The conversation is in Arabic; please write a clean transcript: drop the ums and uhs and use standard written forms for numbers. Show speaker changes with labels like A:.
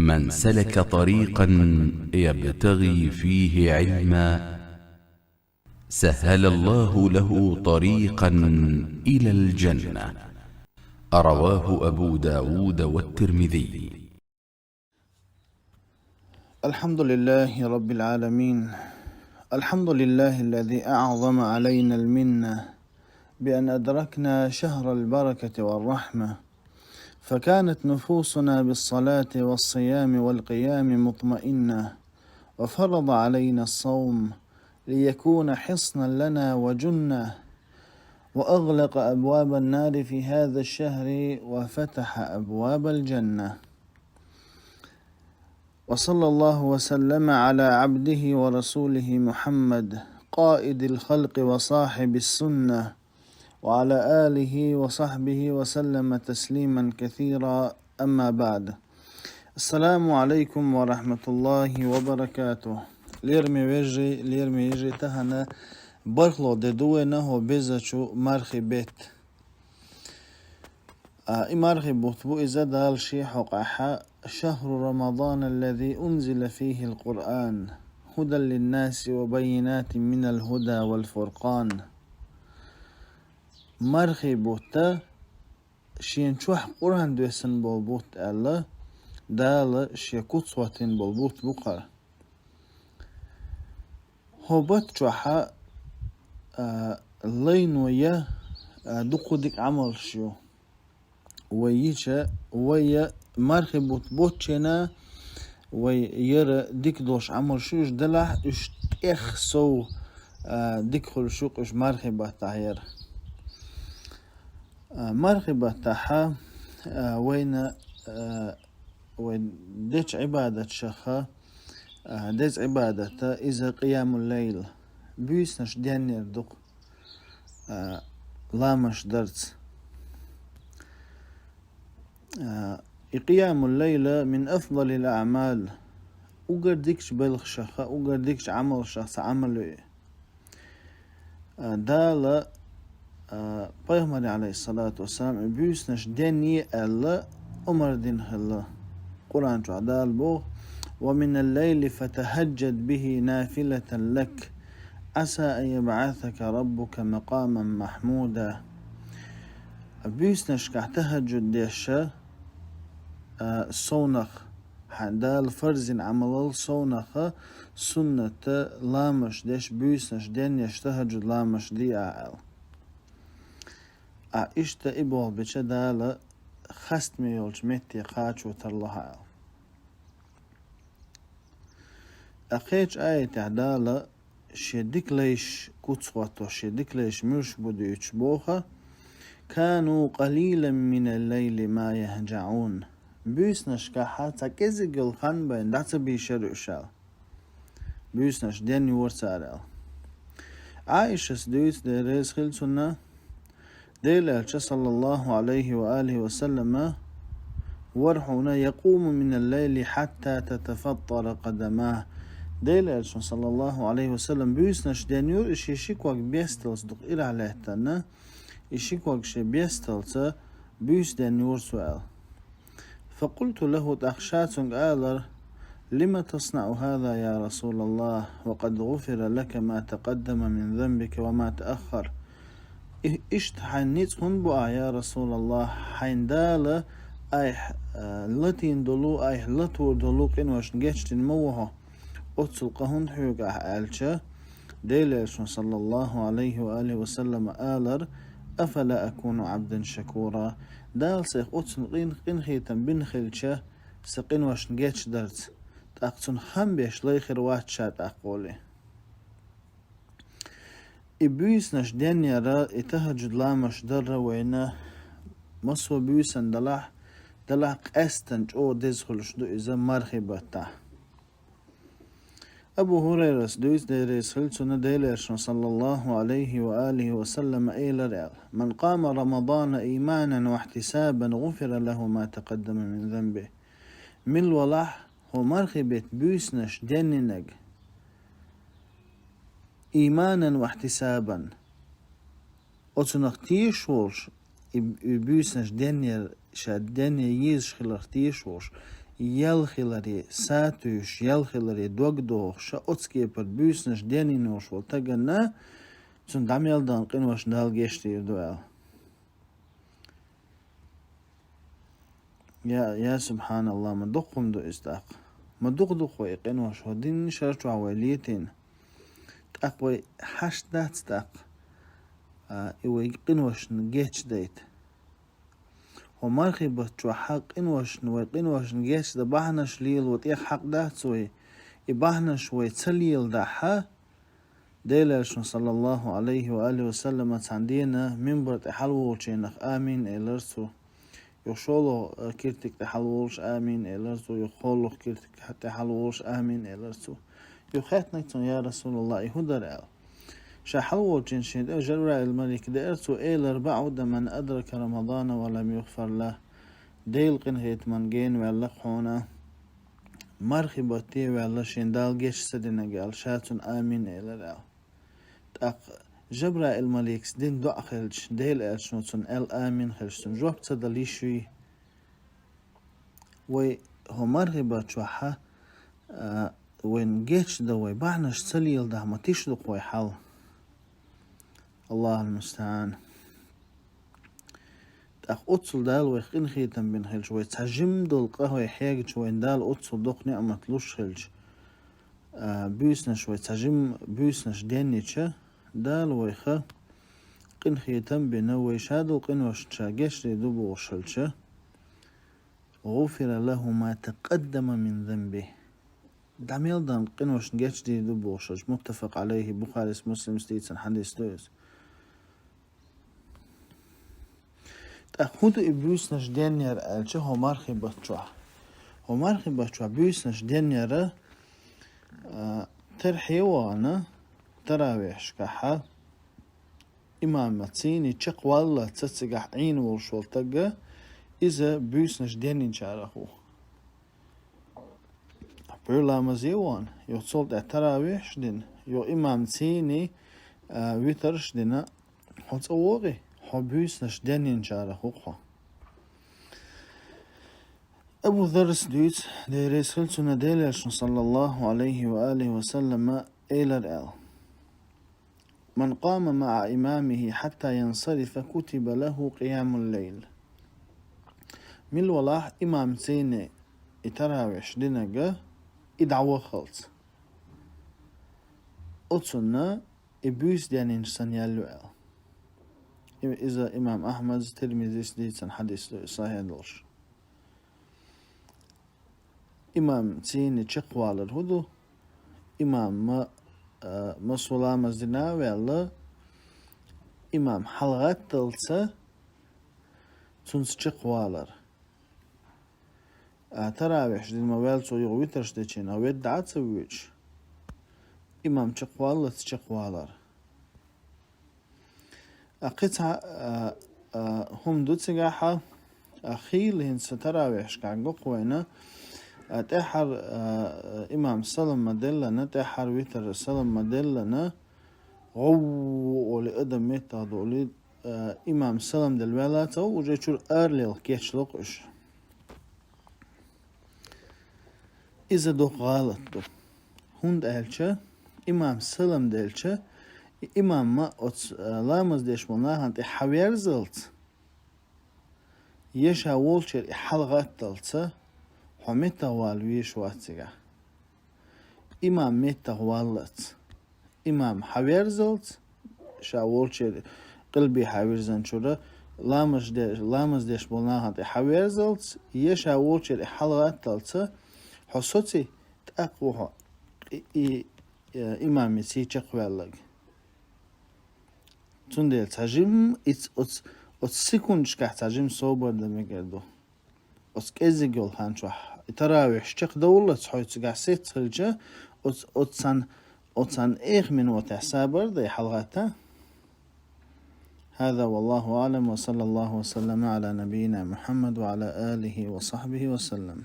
A: من سلك طريقا يبتغي فيه علما سهل الله له طريقا إلى الجنة. رواه أبو داود والترمذي.
B: الحمد لله رب العالمين. الحمد لله الذي أعظم علينا المنة بأن أدركنا شهر البركة والرحمة، فكانت نفوسنا بالصلاة والصيام والقيام مطمئنة، وفرض علينا الصوم ليكون حصنا لنا وجنة، وأغلق أبواب النار في هذا الشهر وفتح أبواب الجنة. وصلى الله وسلم على عبده ورسوله محمد قائد الخلق وصاحب السنة، وعلى آله وصحبه وسلم تسليما كثيرا. أما بعد، السلام عليكم ورحمة الله وبركاته. ليرمي يجي تهنا برخلو ددوه نهو بيزاچو مرخي بيت مرخي بوتبو إذا دال شي حقحا شهر رمضان الذي أنزل فيه القرآن هدى للناس وبينات من الهدى والفرقان. مرخي بوتا شين شوح قرآن دوسن بولبوت ألا دال شي كتسواتين بولبوت بقر هوبت شوحا اللين ويا دقو ديك عمل شو ويجا ويا مرخي بوتشنا ويرى ديك دوش عمل شوش دلح اش اخ سو ديك خلشوق اش مرخي باتاير مرخي باتاحا وين ديش عبادة شخا ديش عبادة إذا قيام الليل بيسنش دينير دق لامش درس قيام الليل من أفضل الأعمال. وقردكش بلغ شخا وقردكش عمل شخص عمله دالا بيغمر عليه الصلاة والسلام بيسنش ديني ألا أمر دين هلا قرآن تعدال بوغ ومن الليل فتهجد به نافلة لك عسى أن يبعثك ربك مقاما محمودا. بيسنش كتهجد ديشا صونخ حدال فرز عمل صونخ سنة لامش ديش بيسنش دين يشتهجد لامش دي أعل إشتا إبوه بيشا دالا خست ميولج متي قاچ وترلها أخيج آية تعدالا شدك ليش كتسواتو شدك ليش مش بدو يتشبوها كانوا قليلا من الليل ما يهجعون. بيسنش كحاتا كزيقل خان بين دعتا بيشرع شال بيسنش دين يورسارل عائشة سدويت ديريز خلصنا ديل صلى الله عليه وآله وسلم ورحونا يقوم من الليل حتى تتفطر قدماه. ديل صلى الله عليه وسلم بيسنش دين يور إشي شكوك بيستلس دق إلى عليهتنا إشيكوك شي بيستلس بيس دين يور سؤال. فقلت له تخشات آلر لما تصنع هذا يا رسول الله وقد غفر لك ما تقدم من ذنبك وما تأخر. إشت حنيت هنبقى يا رسول الله حين دالة أيح لتين دلو أيح لتور دلوك إنوش نجيش تنموها أتسلقهن حيوك أحالشا. ديليش صلى الله عليه وآله وسلم آلر أفلا أكون عبدا شكورا. دال سيخ أتسلقين قنخيتا بنخلشا سقين وش نجيش درس تأقصن خمبيش ليخر واتشات أقولي إبويسنش دنيا را إتهجد لامش در وينا مصو بيوسن دلح قستنج أو دزخلش دو إذا مرخبتا. أبو هريرة سدويس ديريس خلصنا ديليرش صلى الله عليه وآله وسلم إيلر من قام رمضان إيمانا واحتسابا غفر له ما تقدم من ذنبه. من الولح هو مرخبت بيوسنش دنينج إيمانا واحتسابا أتنختيش ورش بيوسنش دنيا شاد دنيا يزش خلختيش ورش يلخلري ساتوش يلخلري دوغدوخ شاوتسكي پر بوسنش دينينوش والتغنا تون دام يلدان قنوش دال جيشتي دوال يا سبحان الله ما دقهم دو استاق ما دق وي قنوش هدين شرطوا عواليتين تقوي حش دات تاق ايوي قنوش نجيش ديت ومارخي بتشو حق قنوش نوي قنوش نجيش دا بحنش ليل وطيق حق دات سوي يبحنش وي تسليل داحا ديلاشن صلى الله عليه وآله وسلم تاندينا منبر تحلوش انخ آمين الارسو يخشولو كيرتك تحلوش آمين الارسو يخولو كيرتك تحلوش آمين الارسو يخاتنك يا رسول الله يهدر ال شحلو جنشين جرى الملك ديرتو إيلر بعد من أدرك رمضان ولم يغفر له ديل قنهيت من جين واللقحونا مرخي بطي والله شندال جيش سدنا قال شاتون آمين إيلر ال تاق جبرى الملك دين دعا خلش ديل أشنوتون آمين خلشتون جواب تدلي شوي وي هو مرخي بطوحا وين جيتش دوي بعناش تسليل ده ما تشدق وي حل الله المستعان تاخ أتصل دال ويخين خيتم بين خلش وي تحجم دول قهوة حاجة شوين دال أتصل دوق نعمة لوش خلش بيسنش وي تحجم بيسنش دينيتش دال ويخا قين خيتم بين وي شادو قين وشتشا جيش دوبو وشلش غفر له ما تقدم من ذنبه دعميل دان قنوش نجيش دي دوبوشج متفق عليه بخاري مسلم ستيتسن حديث دوز تأخذ إبروس نش دينير ألشه هو مارخي بطشوح بيوس نش دينير ترحي وانا تراويش كحا إمام متسيني تشق والله تسقح عين والشولتقة إذا بيوس نش دينين شارخو برلا مزيوان يو تصلت التراويح دين يو إمام تسيني ويترش دينا حوت أوغي حبيس نش دينين شارخو خوا أبو ذر سدوت ديريس خلتنا ديلش صلى الله عليه وآله وسلم إلى الآل من قام مع إمامه حتى ينصرف كتب له قيام الليل من الولاح إمام تسيني التراويح دينا إدعوة خلط أتصنع إبوس ديان إنسان يالو إذا إمام أحمد ترمذي سديتسن حديث صحيح دولش إمام تسيني تشقوال الهدو إمام ما صلاة مزدنا ويلا إمام حلغات تلسة تنس تشقوالر تراويح دين موال سو يغويترش ديشين او يدعات سويش إمام تشقوال تشقوالر قطع هم دو تسقاحة أخيل هن ستراويح شكاقو قوينة تحر إمام سلم مدلنا تحر ويتر سلم مدلنا غو لأدم ميتا دولي إمام سلم دلوالاتو وجيشور أرليل كيش لقش إذا دو غلط دو هند أهلشة إمام سلم دلشة إمام ما لامز ديش مناهن حوير زلت يشا وولشر حلغات دلتا حميتا والويش واتسيغا إمام ميتا والت إمام حوير زلت شا وولشر قلبي حوير زنشورة لامز ديش مناهن حوير زلت يشا وولشر حلغات دلتا حصوتي تأقوها إمامي سيچق والله تندل تجم ات سكونش كح تجم صوبر دمجردو اس كزيجول هانشوح تراويح شق دولة حيث قاسيت خلجة اتسان ايخ من وتحسابر دي حلغاتا هذا والله أعلم وصلى الله وسلم على نبينا محمد وعلى آله وصحبه وسلم.